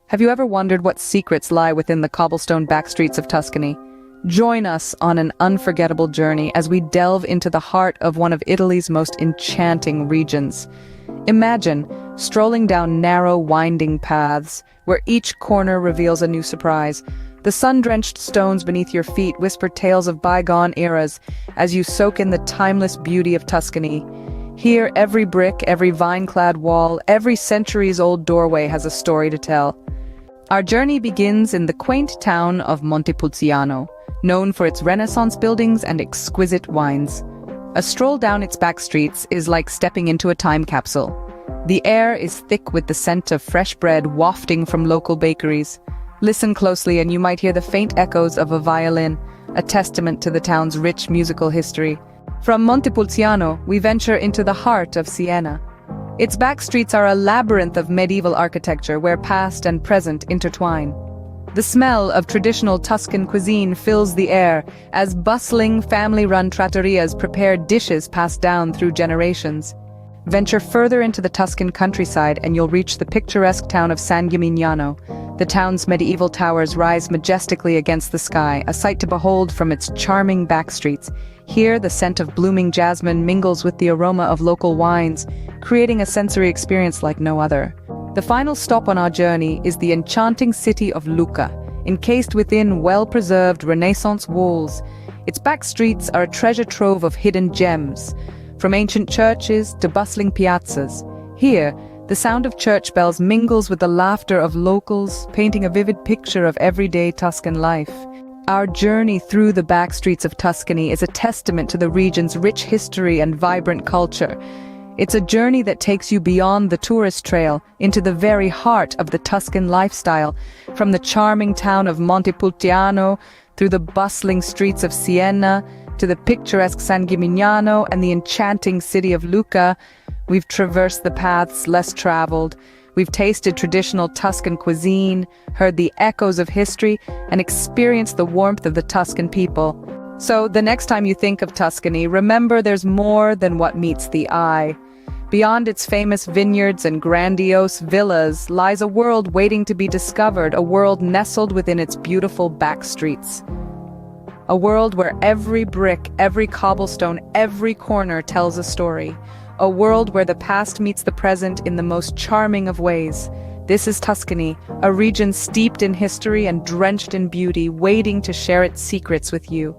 Have you ever wondered what secrets lie within the cobblestone backstreets of Tuscany? Join us on an unforgettable journey as we delve into the heart of one of Italy's most enchanting regions. Imagine strolling down narrow, winding paths, where each corner reveals a new surprise. The sun-drenched stones beneath your feet whisper tales of bygone eras as you soak in the timeless beauty of Tuscany. Here, every brick, every vine-clad wall, every centuries-old doorway has a story to tell. Our journey begins in the quaint town of Montepulciano, known for its Renaissance buildings and exquisite wines. A stroll down its back streets is like stepping into a time capsule. The air is thick with the scent of fresh bread wafting from local bakeries. Listen closely and you might hear the faint echoes of a violin, a testament to the town's rich musical history. From Montepulciano, we venture into the heart of Siena. Its back streets are a labyrinth of medieval architecture where past and present intertwine. The smell of traditional Tuscan cuisine fills the air as bustling family-run trattorias prepare dishes passed down through generations. Venture further into the Tuscan countryside and you'll reach the picturesque town of San Gimignano. The town's medieval towers rise majestically against the sky, a sight to behold from its charming back streets. Here, the scent of blooming jasmine mingles with the aroma of local wines, creating a sensory experience like no other. The final stop on our journey is the enchanting city of Lucca, encased within well-preserved Renaissance walls. Its back streets are a treasure trove of hidden gems, from ancient churches to bustling piazzas. Here, the sound of church bells mingles with the laughter of locals, painting a vivid picture of everyday Tuscan life. Our journey through the back streets of Tuscany is a testament to the region's rich history and vibrant culture. It's a journey that takes you beyond the tourist trail into the very heart of the Tuscan lifestyle, from the charming town of Montepulciano through the bustling streets of Siena to the picturesque San Gimignano and the enchanting city of Lucca. We've traversed the paths less traveled. We've tasted traditional Tuscan cuisine, heard the echoes of history, and experienced the warmth of the Tuscan people. So, the next time you think of Tuscany, remember there's more than what meets the eye. Beyond its famous vineyards and grandiose villas lies a world waiting to be discovered, a world nestled within its beautiful back streets. A world where every brick, every cobblestone, every corner tells a story. A world where the past meets the present in the most charming of ways. This is Tuscany, a region steeped in history and drenched in beauty, waiting to share its secrets with you.